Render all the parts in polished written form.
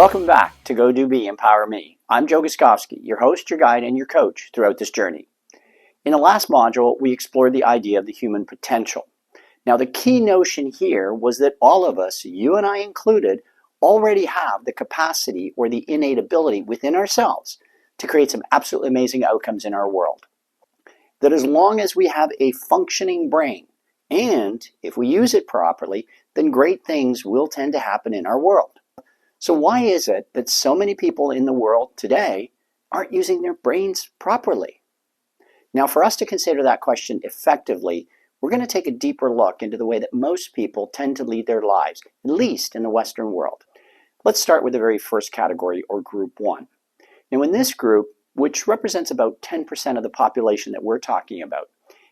Welcome back to GoDoBe EmPowerMe. I'm Joe Guskowski, your host, your guide, and your coach throughout this journey. In the last module, we explored the idea of the human potential. Now, the key notion here was that all of us, you and I included, already have the capacity or the innate ability within ourselves to create some absolutely amazing outcomes in our world. That as long as we have a functioning brain, and if we use it properly, then great things will tend to happen in our world. So why is it that so many people in the world today aren't using their brains properly? Now, for us to consider that question effectively, we're going to take a deeper look into the way that most people tend to lead their lives, at least in the Western world. Let's start with the very first category, or group one. Now, in this group, which represents about 10% of the population that we're talking about,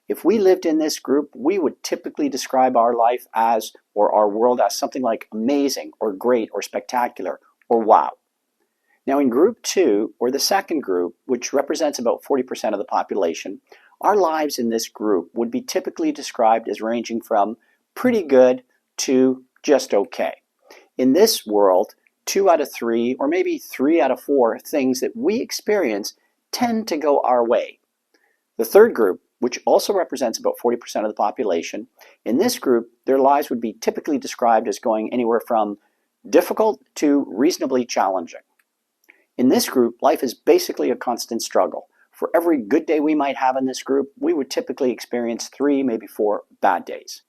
if we lived in this group, we would typically describe our life as, or our world as, something like amazing, or great, or spectacular, or wow. Now, in group two, or the second group, which represents about 40% of the population, our lives in this group would be typically described as ranging from pretty good to just okay. In this world, 2 out of 3, or maybe 3 out of 4 things that we experience tend to go our way. The third group, which also represents about 40% of the population, in this group, their lives would be typically described as going anywhere from difficult to reasonably challenging. In this group, life is basically a constant struggle. For every good day we might have in this group, we would typically experience 3, maybe 4 bad days.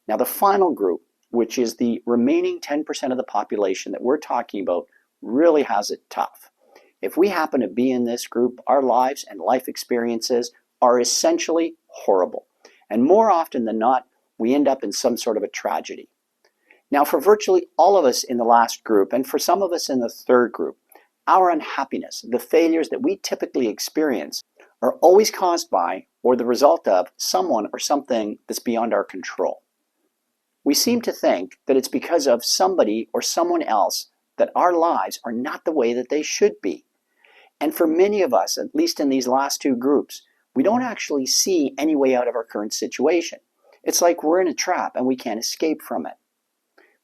Now, the final group, which is the remaining 10% of the population that we're talking about, really has it tough. If we happen to be in this group, our lives and life experiences are essentially horrible. And more often than not, we end up in some sort of a tragedy. Now, for virtually all of us in the last group, and for some of us in the third group, our unhappiness, the failures that we typically experience, are always caused by or the result of someone or something that's beyond our control. We seem to think that it's because of somebody or someone else that our lives are not the way that they should be. And for many of us, at least in these last two groups, we don't actually see any way out of our current situation. It's like we're in a trap and we can't escape from it.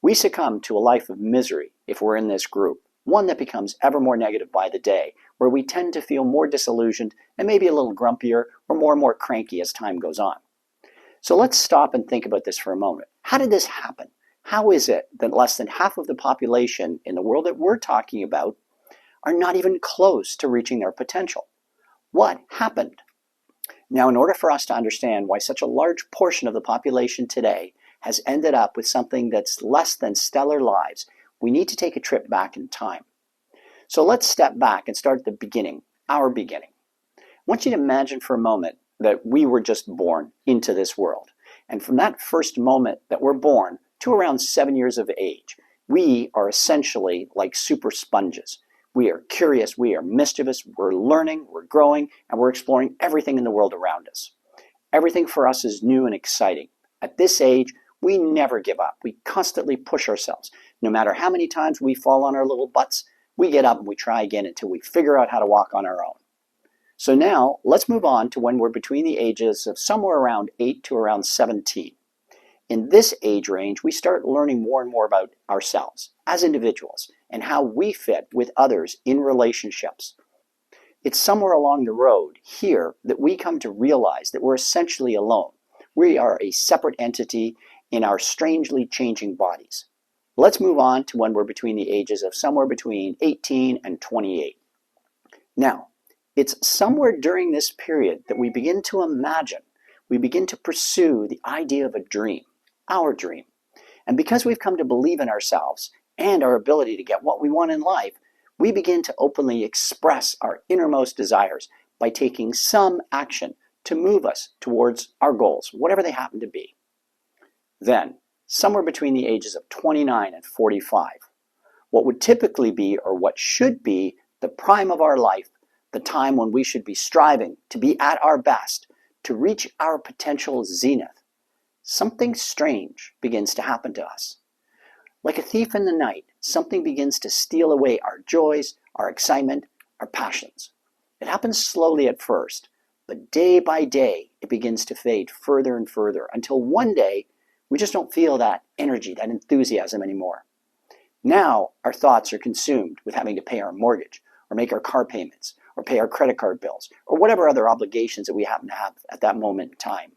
We succumb to a life of misery if we're in this group, one that becomes ever more negative by the day, where we tend to feel more disillusioned and maybe a little grumpier or more cranky as time goes on. So let's stop and think about this for a moment. How did this happen? How is it that less than half of the population in the world that we're talking about are not even close to reaching their potential? What happened? Now, in order for us to understand why such a large portion of the population today has ended up with something that's less than stellar lives, we need to take a trip back in time. So let's step back and start at the beginning, our beginning. I want you to imagine for a moment that we were just born into this world. And from that first moment that we're born to around 7 years of age, we are essentially like super sponges. We are curious, we are mischievous, we're learning, we're growing, and we're exploring everything in the world around us. Everything for us is new and exciting. At this age, we never give up. We constantly push ourselves. No matter how many times we fall on our little butts, we get up and we try again until we figure out how to walk on our own. So now, let's move on to when we're between the ages of somewhere around 8 to around 17. In this age range, we start learning more and more about ourselves as individuals and how we fit with others in relationships. It's somewhere along the road here that we come to realize that we're essentially alone. We are a separate entity in our strangely changing bodies. Let's move on to when we're between the ages of somewhere between 18 and 28. Now, it's somewhere during this period that we begin to imagine, we begin to pursue the idea of a dream, our dream. And because we've come to believe in ourselves and our ability to get what we want in life, we begin to openly express our innermost desires by taking some action to move us towards our goals, whatever they happen to be. Then, somewhere between the ages of 29 and 45, what would typically be, or what should be, the prime of our life, the time when we should be striving to be at our best, to reach our potential zenith, something strange begins to happen to us. Like a thief in the night, something begins to steal away our joys, our excitement, our passions. It happens slowly at first, but day by day, it begins to fade further and further until one day, we just don't feel that energy, that enthusiasm anymore. Now our thoughts are consumed with having to pay our mortgage, or make our car payments, or pay our credit card bills, or whatever other obligations that we happen to have at that moment in time.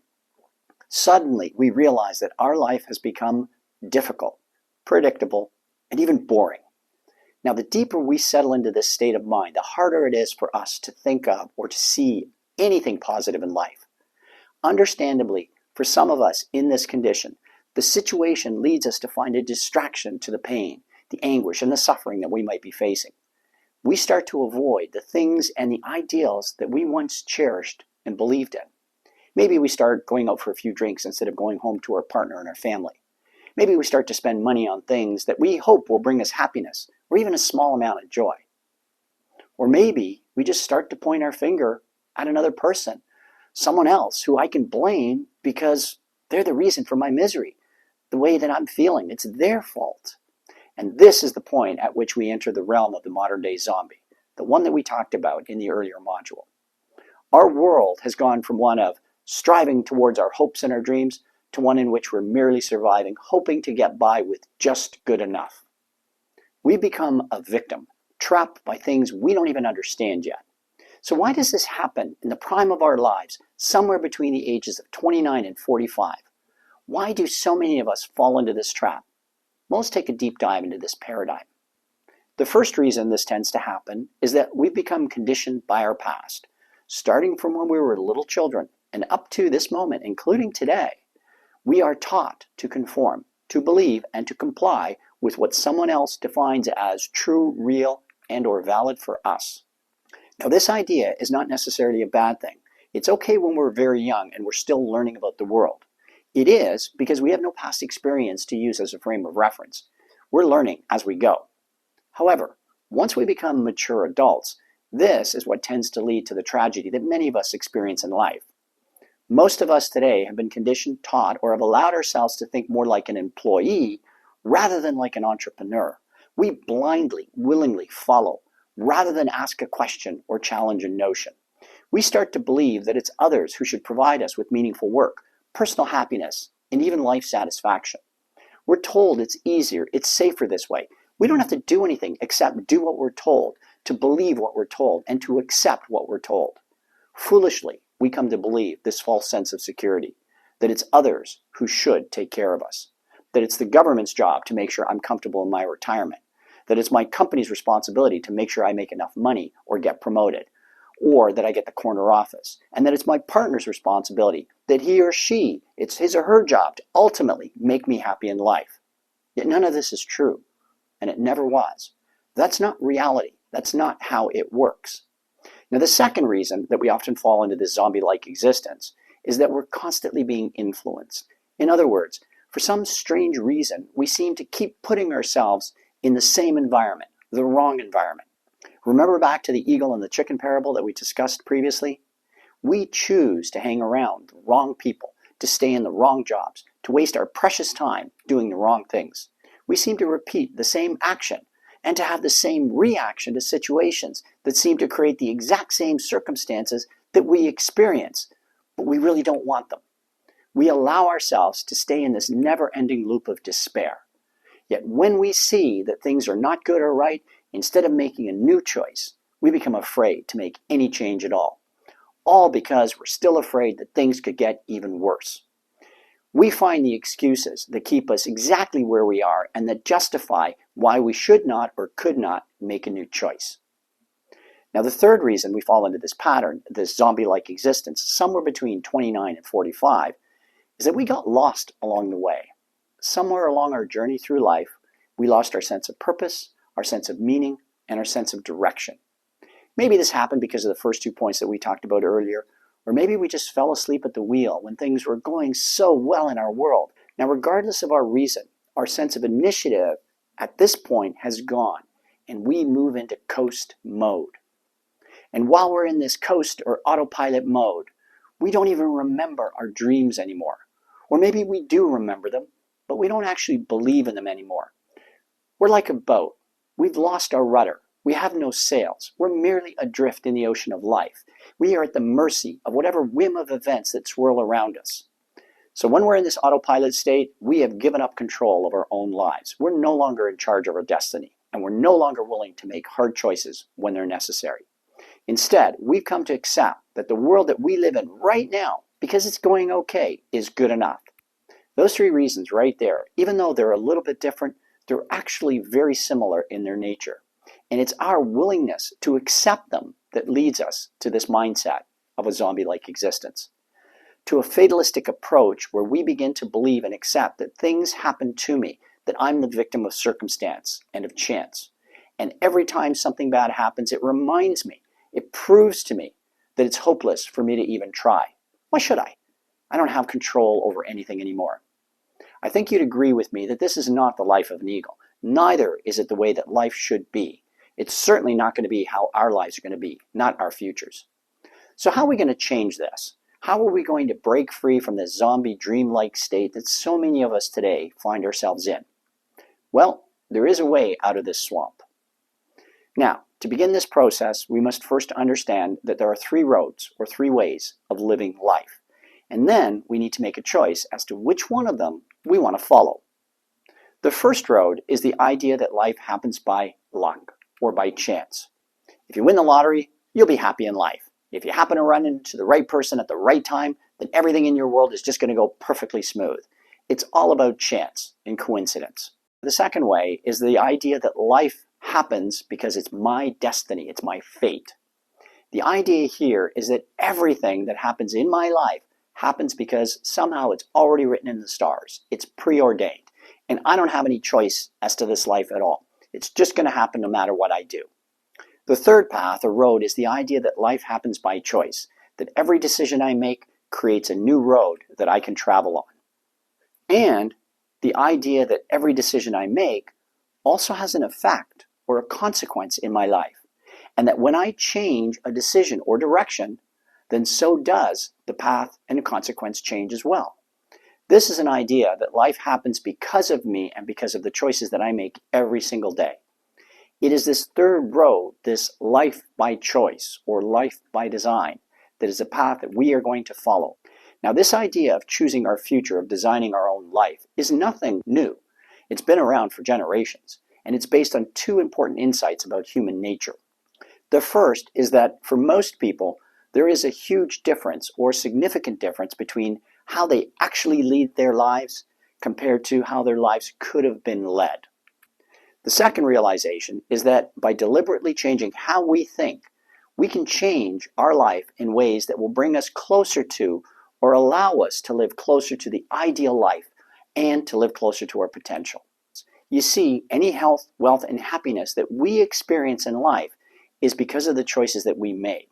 Suddenly, we realize that our life has become difficult, predictable, and even boring. Now, the deeper we settle into this state of mind, the harder it is for us to think of or to see anything positive in life. Understandably, for some of us in this condition, the situation leads us to find a distraction to the pain, the anguish, and the suffering that we might be facing. We start to avoid the things and the ideals that we once cherished and believed in. Maybe we start going out for a few drinks instead of going home to our partner and our family. Maybe we start to spend money on things that we hope will bring us happiness or even a small amount of joy. Or maybe we just start to point our finger at another person, someone else who I can blame because they're the reason for my misery, the way that I'm feeling. It's their fault. And this is the point at which we enter the realm of the modern day zombie, the one that we talked about in the earlier module. Our world has gone from one of striving towards our hopes and our dreams to one in which we're merely surviving, hoping to get by with just good enough. We become a victim, trapped by things we don't even understand yet. So why does this happen in the prime of our lives, somewhere between the ages of 29 and 45? Why do so many of us fall into this trap? Well, let's take a deep dive into this paradigm. The first reason this tends to happen is that we become conditioned by our past, starting from when we were little children and up to this moment, including today. We are taught to conform, to believe, and to comply with what someone else defines as true, real, and or valid for us. Now, this idea is not necessarily a bad thing. It's okay when we're very young and we're still learning about the world. It is because we have no past experience to use as a frame of reference. We're learning as we go. However, once we become mature adults, this is what tends to lead to the tragedy that many of us experience in life. Most of us today have been conditioned, taught, or have allowed ourselves to think more like an employee rather than like an entrepreneur. We blindly, willingly follow rather than ask a question or challenge a notion. We start to believe that it's others who should provide us with meaningful work, personal happiness, and even life satisfaction. We're told it's easier, it's safer this way. We don't have to do anything except do what we're told, to believe what we're told, and to accept what we're told. Foolishly, we come to believe this false sense of security, that it's others who should take care of us, that it's the government's job to make sure I'm comfortable in my retirement, that it's my company's responsibility to make sure I make enough money or get promoted, or that I get the corner office, and that it's my partner's responsibility, that he or she, it's his or her job to ultimately make me happy in life. Yet none of this is true, and it never was. That's not reality. That's not how it works. Now, the second reason that we often fall into this zombie-like existence is that we're constantly being influenced. In other words, for some strange reason, we seem to keep putting ourselves in the same environment, the wrong environment. Remember back to the eagle and the chicken parable that we discussed previously? We choose to hang around the wrong people, to stay in the wrong jobs, to waste our precious time doing the wrong things. We seem to repeat the same action and to have the same reaction to situations that seem to create the exact same circumstances that we experience, but we really don't want them. We allow ourselves to stay in this never-ending loop of despair. Yet when we see that things are not good or right, instead of making a new choice, we become afraid to make any change at all. All because we're still afraid that things could get even worse. We find the excuses that keep us exactly where we are and that justify why we should not or could not make a new choice. Now, the third reason we fall into this pattern, this zombie-like existence, somewhere between 29 and 45, is that we got lost along the way. Somewhere along our journey through life, we lost our sense of purpose, our sense of meaning, and our sense of direction. Maybe this happened because of the first 2 points that we talked about earlier, or maybe we just fell asleep at the wheel when things were going so well in our world. Now, regardless of our reason, our sense of initiative at this point has gone, and we move into coast mode. And while we're in this coast or autopilot mode, we don't even remember our dreams anymore. Or maybe we do remember them, but we don't actually believe in them anymore. We're like a boat. We've lost our rudder. We have no sails. We're merely adrift in the ocean of life. We are at the mercy of whatever whim of events that swirl around us. So when we're in this autopilot state, we have given up control of our own lives. We're no longer in charge of our destiny, and we're no longer willing to make hard choices when they're necessary. Instead, we've come to accept that the world that we live in right now, because it's going okay, is good enough. Those three reasons right there, even though they're a little bit different, they're actually very similar in their nature. And it's our willingness to accept them that leads us to this mindset of a zombie-like existence, to a fatalistic approach where we begin to believe and accept that things happen to me, that I'm the victim of circumstance and of chance. And every time something bad happens, it reminds me, it proves to me that it's hopeless for me to even try. Why should I? I don't have control over anything anymore. I think you'd agree with me that this is not the life of an eagle. Neither is it the way that life should be. It's certainly not going to be how our lives are going to be, not our futures. So how are we going to change this? How are we going to break free from this zombie dreamlike state that so many of us today find ourselves in? Well, there is a way out of this swamp. Now, to begin this process, we must first understand that there are three roads or three ways of living life. And then we need to make a choice as to which one of them we want to follow. The first road is the idea that life happens by luck or by chance. If you win the lottery, you'll be happy in life. If you happen to run into the right person at the right time, then everything in your world is just going to go perfectly smooth. It's all about chance and coincidence. The second way is the idea that life happens because it's my destiny, it's my fate. The idea here is that everything that happens in my life happens because somehow it's already written in the stars. It's preordained. And I don't have any choice as to this life at all. It's just going to happen no matter what I do. The third path or road is the idea that life happens by choice, that every decision I make creates a new road that I can travel on. And the idea that every decision I make also has an effect or a consequence in my life. And that when I change a decision or direction, then so does the path and the consequence change as well. This is an idea that life happens because of me and because of the choices that I make every single day. It is this third road, this life by choice or life by design, that is a path that we are going to follow. Now, this idea of choosing our future, of designing our own life, is nothing new. It's been around for generations, and it's based on two important insights about human nature. The first is that for most people, there is a huge difference or significant difference between how they actually lead their lives compared to how their lives could have been led. The second realization is that by deliberately changing how we think, we can change our life in ways that will bring us closer to or allow us to live closer to the ideal life and to live closer to our potential. You see, any health, wealth, and happiness that we experience in life is because of the choices that we made.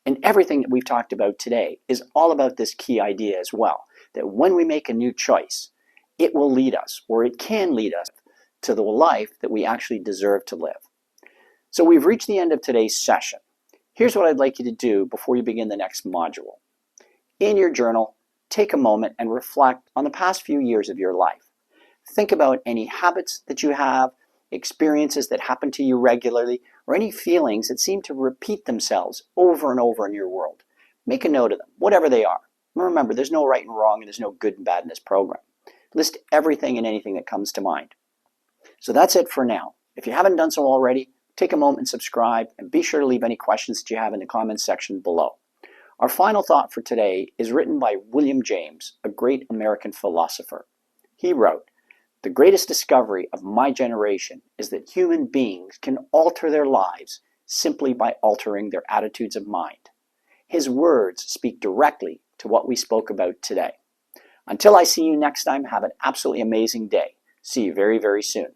And everything that we've talked about today is all about this key idea as well, that when we make a new choice, it will lead us, or it can lead us, to the life that we actually deserve to live. So we've reached the end of today's session. Here's what I'd like you to do before you begin the next module. In your journal, take a moment and reflect on the past few years of your life. Think about any habits that you have, experiences that happen to you regularly, or any feelings that seem to repeat themselves over and over in your world. Make a note of them, whatever they are. Remember, there's no right and wrong, and there's no good and bad in this program. List everything and anything that comes to mind. So that's it for now. If you haven't done so already, take a moment and subscribe, and be sure to leave any questions that you have in the comments section below. Our final thought for today is written by William James, a great American philosopher. He wrote, "The greatest discovery of my generation is that human beings can alter their lives simply by altering their attitudes of mind." His words speak directly to what we spoke about today. Until I see you next time, have an absolutely amazing day. See you very, very soon.